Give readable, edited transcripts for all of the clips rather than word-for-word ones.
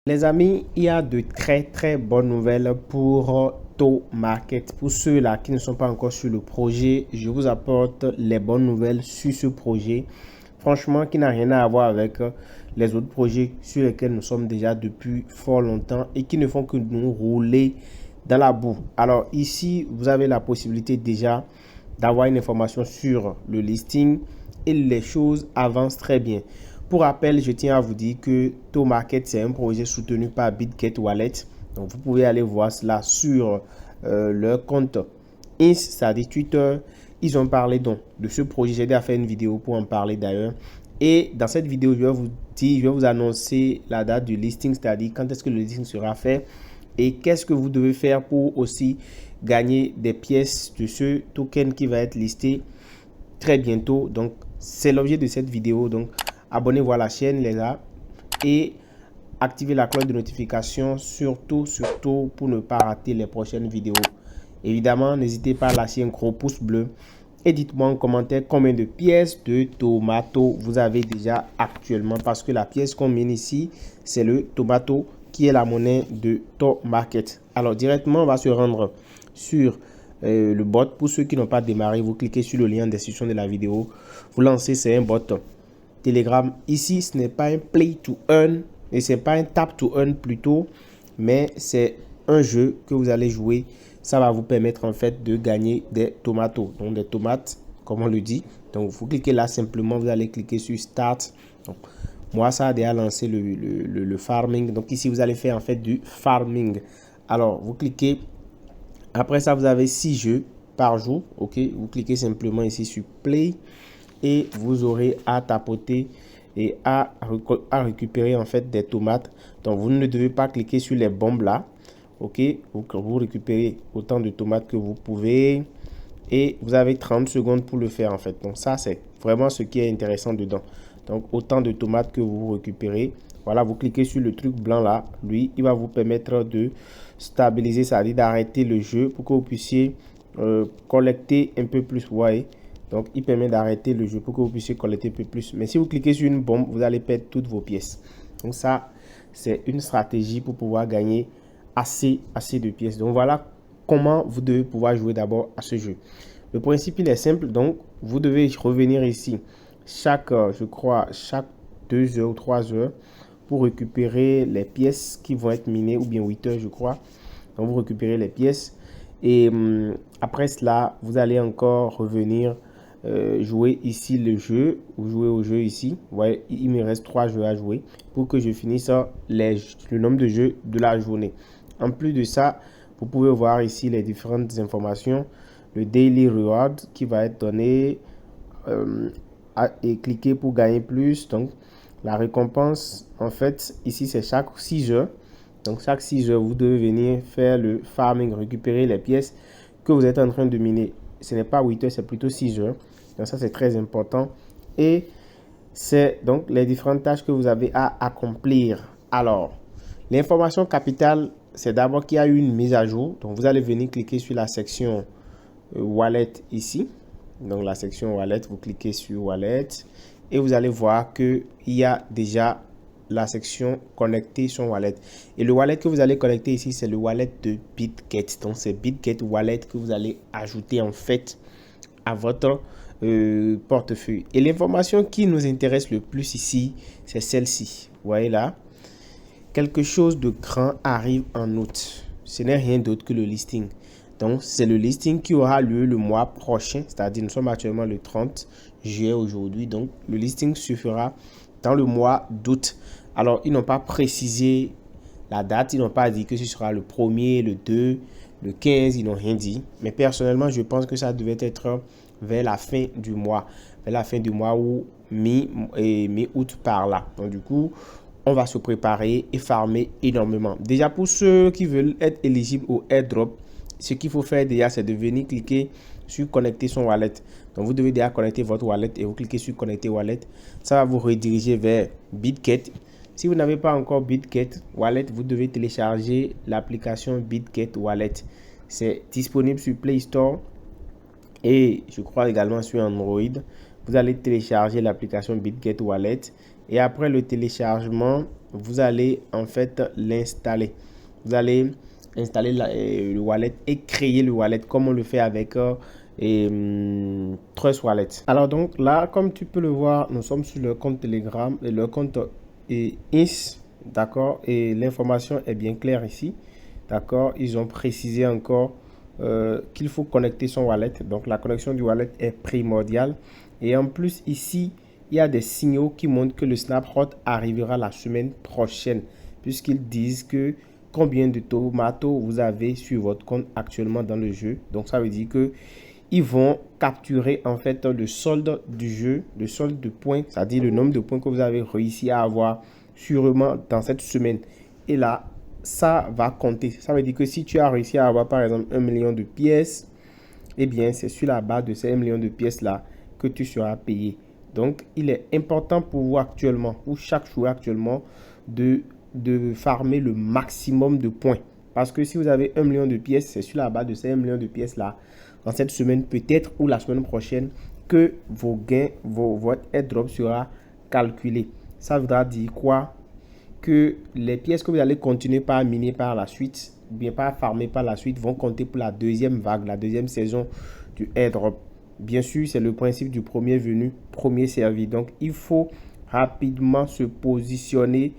Les amis, il y a de très bonnes nouvelles pour ToMarket. Pour ceux-là qui ne sont pas encore sur le projet, je vous apporte les bonnes nouvelles sur ce projet. Franchement, qui n'a rien à voir avec les autres projets sur lesquels nous sommes déjà depuis fort longtemps et qui ne font que nous rouler dans la boue. Alors ici, vous avez la possibilité déjà d'avoir une information sur le listing et les choses avancent très bien. Pour rappel, je tiens à vous dire que ToMarket, c'est un projet soutenu par BitGet Wallet. Donc, vous pouvez aller voir cela sur leur compte c'est-à-dire Twitter. Ils ont parlé donc de ce projet. J'ai déjà fait une vidéo pour en parler d'ailleurs. Et dans cette vidéo, je vais vous annoncer la date du listing, c'est-à-dire quand est-ce que le listing sera fait et qu'est-ce que vous devez faire pour aussi gagner des pièces de ce token qui va être listé très bientôt. Donc, c'est l'objet de cette vidéo. Donc, abonnez-vous à la chaîne, les gars, et activez la cloche de notification, surtout pour ne pas rater les prochaines vidéos. Évidemment, n'hésitez pas à lâcher un gros pouce bleu et dites-moi en commentaire combien de pièces de tomato vous avez déjà actuellement, parce que la pièce qu'on mine ici, c'est le tomato qui est la monnaie de ToMarket. Alors, directement, on va se rendre sur le bot. Pour ceux qui n'ont pas démarré, vous cliquez sur le lien en description de la vidéo. Vous lancez, c'est un bot Telegram. Ici, ce n'est pas un play to earn et c'est pas un tap to earn plutôt, mais c'est un jeu que vous allez jouer. Ça va vous permettre en fait de gagner des tomatos, donc des tomates, comme on le dit. Donc, vous cliquez là simplement, vous allez cliquer sur Start. Donc, moi, ça a déjà lancé le farming. Donc, ici, vous allez faire en fait du farming. Alors, vous cliquez. Après ça, vous avez 6 jeux par jour. Ok, vous cliquez simplement ici sur Play et vous aurez à tapoter et à récupérer en fait des tomates. Donc, vous ne devez pas cliquer sur les bombes là. Ok, vous récupérez autant de tomates que vous pouvez et vous avez 30 secondes pour le faire en fait. Donc, ça, c'est vraiment ce qui est intéressant dedans. Donc, autant de tomates que vous récupérez. Voilà, vous cliquez sur le truc blanc là. Lui, il va vous permettre de stabiliser, c'est-à-dire d'arrêter le jeu pour que vous puissiez collecter un peu plus. Vous voyez, donc il permet d'arrêter le jeu pour que vous puissiez collecter un peu plus. Mais si vous cliquez sur une bombe, vous allez perdre toutes vos pièces. Donc ça, c'est une stratégie pour pouvoir gagner assez de pièces. Donc voilà comment vous devez pouvoir jouer d'abord à ce jeu. Le principe, il est simple. Donc, vous devez revenir ici je crois, chaque 2 heures ou 3 heures pour récupérer les pièces qui vont être minées, ou bien 8 heures, je crois. Donc, vous récupérez les pièces. Et après cela, vous allez encore revenir jouer ici le jeu, ou jouer au jeu ici. Vous voyez, il me reste 3 jeux à jouer pour que je finisse le nombre de jeux de la journée. En plus de ça, vous pouvez voir ici les différentes informations. Le Daily Reward qui va être donné et cliquer pour gagner plus. Donc, la récompense, en fait, ici, c'est chaque 6 heures. Donc, chaque 6 heures, vous devez venir faire le farming, récupérer les pièces que vous êtes en train de miner. Ce n'est pas 8 heures, c'est plutôt 6 heures. Donc, ça, c'est très important. Et c'est donc les différentes tâches que vous avez à accomplir. Alors, l'information capitale, c'est d'abord qu'il y a eu une mise à jour. Donc, vous allez venir cliquer sur la section Wallet ici. Donc, la section Wallet, vous cliquez sur Wallet et vous allez voir qu'il y a déjà la section connecter son wallet. Et le wallet que vous allez connecter ici, c'est le wallet de BitGet. Donc, c'est BitGet Wallet que vous allez ajouter en fait à votre portefeuille. Et l'information qui nous intéresse le plus ici, c'est celle-ci. Vous voyez là, quelque chose de grand arrive en août. Ce n'est rien d'autre que le listing. Donc, c'est le listing qui aura lieu le mois prochain, c'est-à-dire nous sommes actuellement le 30 juillet aujourd'hui. Donc, le listing se fera dans le mois d'août. Alors, ils n'ont pas précisé la date, ils n'ont pas dit que ce sera le 1er, le 2, le 15, ils n'ont rien dit. Mais personnellement, je pense que ça devait être vers la fin du mois. Vers la fin du mois ou mi-août par là. Donc, du coup, on va se préparer et farmer énormément. Déjà, pour ceux qui veulent être éligibles au airdrop, ce qu'il faut faire déjà, c'est de venir cliquer sur connecter son wallet. Donc, vous devez déjà connecter votre wallet et vous cliquez sur connecter wallet. Ça va vous rediriger vers BitGet. Si vous n'avez pas encore BitGet Wallet, vous devez télécharger l'application BitGet Wallet. C'est disponible sur Play Store et je crois également sur Android. Vous allez télécharger l'application BitGet Wallet et après le téléchargement, vous allez en fait l'installer. Vous allez installer le wallet et créer le wallet comme on le fait avec Trust Wallet. Alors donc là, comme tu peux le voir, nous sommes sur le compte Telegram et le compte INS, d'accord, et l'information est bien claire ici, d'accord. Ils ont précisé encore qu'il faut connecter son wallet, donc la connexion du wallet est primordiale. Et en plus ici, il y a des signaux qui montrent que le Snapshot arrivera la semaine prochaine, puisqu'ils disent que combien de tomatos vous avez sur votre compte actuellement dans le jeu. Donc ça veut dire que ils vont capturer en fait le solde du jeu, le solde de points, c'est-à-dire le nombre de points que vous avez réussi à avoir sûrement dans cette semaine. Et là, ça va compter. Ça veut dire que si tu as réussi à avoir par exemple 1 million de pièces, eh bien c'est sur la base de ces 1 million de pièces là que tu seras payé. Donc il est important pour vous actuellement, pour chaque joueur actuellement, de farmer le maximum de points. Parce que si vous avez 1 million de pièces, c'est sur la base de ces 1 million de pièces là, dans cette semaine peut-être ou la semaine prochaine, que vos gains, votre airdrop sera calculé. Ça voudra dire quoi? Que les pièces que vous allez continuer par miner par la suite, bien pas farmer par la suite, vont compter pour la deuxième vague, la deuxième saison du airdrop. Bien sûr, c'est le principe du premier venu, premier servi. Donc, il faut rapidement se positionner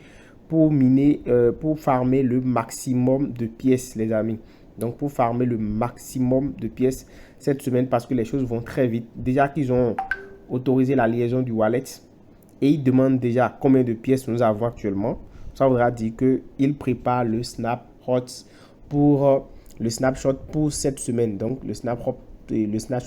pour miner, pour farmer le maximum de pièces, les amis. Donc, pour farmer le maximum de pièces cette semaine, parce que les choses vont très vite. Déjà qu'ils ont autorisé la liaison du wallet et ils demandent déjà combien de pièces nous avons actuellement. Ça voudra dire qu'ils préparent le snapshot pour cette semaine. Donc, le snapshot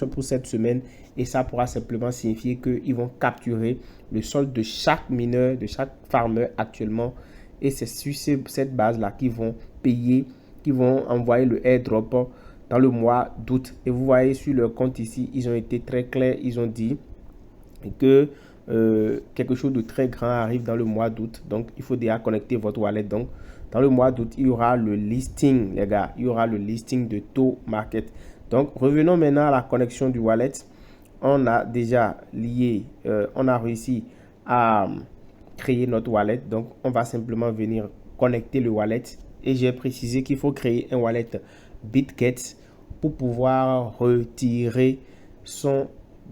pour cette semaine, et ça pourra simplement signifier qu'ils vont capturer le solde de chaque mineur, de chaque farmer actuellement, et c'est sur cette base là qu'ils vont payer, qu'ils vont envoyer le airdrop dans le mois d'août. Et vous voyez sur leur compte ici, ils ont été très clairs, ils ont dit que quelque chose de très grand arrive dans le mois d'août. Donc il faut déjà connecter votre wallet. Donc dans le mois d'août, il y aura le listing, les gars, il y aura le listing de Taux Market. Donc revenons maintenant à la connexion du wallet. On a déjà lié, on a réussi à créer notre wallet. Donc on va simplement venir connecter le wallet, et j'ai précisé qu'il faut créer un wallet BitGet pour pouvoir retirer son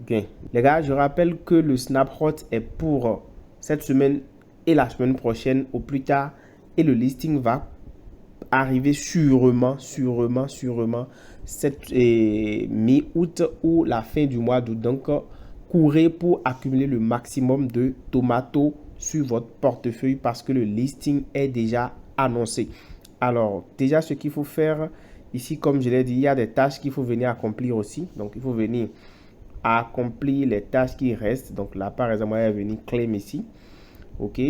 gain. Les gars, je rappelle que le snapshot est pour cette semaine et la semaine prochaine au plus tard, et le listing va arriver sûrement cette mi-août ou la fin du mois d'août. Donc courez pour accumuler le maximum de tomatos sur votre portefeuille, parce que le listing est déjà annoncé. Alors déjà, ce qu'il faut faire ici, comme je l'ai dit, il y a des tâches qu'il faut venir accomplir aussi. Donc il faut venir accomplir les tâches qui restent. Donc là par exemple, je vais venir claim ici, ok.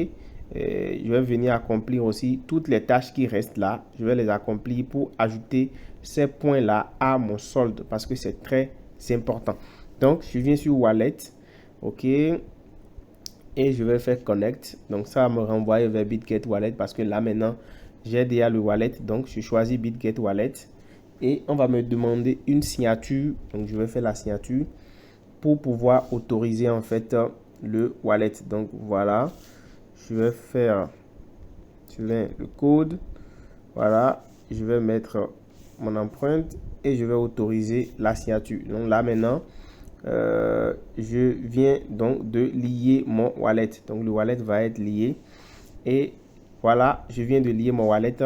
Je vais venir accomplir aussi toutes les tâches qui restent là. Je vais les accomplir pour ajouter ces points là à mon solde, parce que c'est très important. Donc je viens sur wallet, ok, et je vais faire connect. Donc ça va me renvoyer vers BitGet Wallet, parce que là maintenant j'ai déjà le wallet. Donc je choisis BitGet Wallet et on va me demander une signature. Donc je vais faire la signature pour pouvoir autoriser en fait le wallet. Donc voilà, je vais faire le code, voilà, je vais mettre mon empreinte et je vais autoriser la signature. Donc là maintenant je viens donc de lier mon wallet. Donc le wallet va être lié, et voilà, je viens de lier mon wallet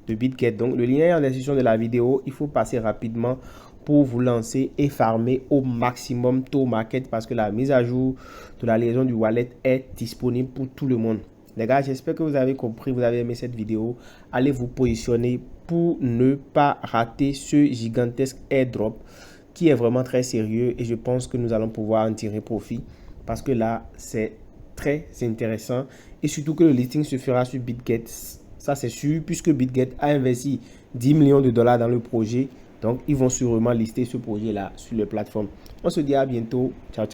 de BitGet. Donc le lien est en description de la vidéo. Il faut passer rapidement pour vous lancer et farmer au maximum Taux Market, parce que la mise à jour de la liaison du wallet est disponible pour tout le monde. Les gars, j'espère que vous avez compris, vous avez aimé cette vidéo. Allez vous positionner pour ne pas rater ce gigantesque airdrop qui est vraiment très sérieux, et je pense que nous allons pouvoir en tirer profit, parce que là c'est très intéressant, et surtout que le listing se fera sur BitGet. Ça c'est sûr, puisque BitGet a investi 10 millions de dollars dans le projet. Donc ils vont sûrement lister ce projet là sur les plateformes. On se dit à bientôt. Ciao, ciao.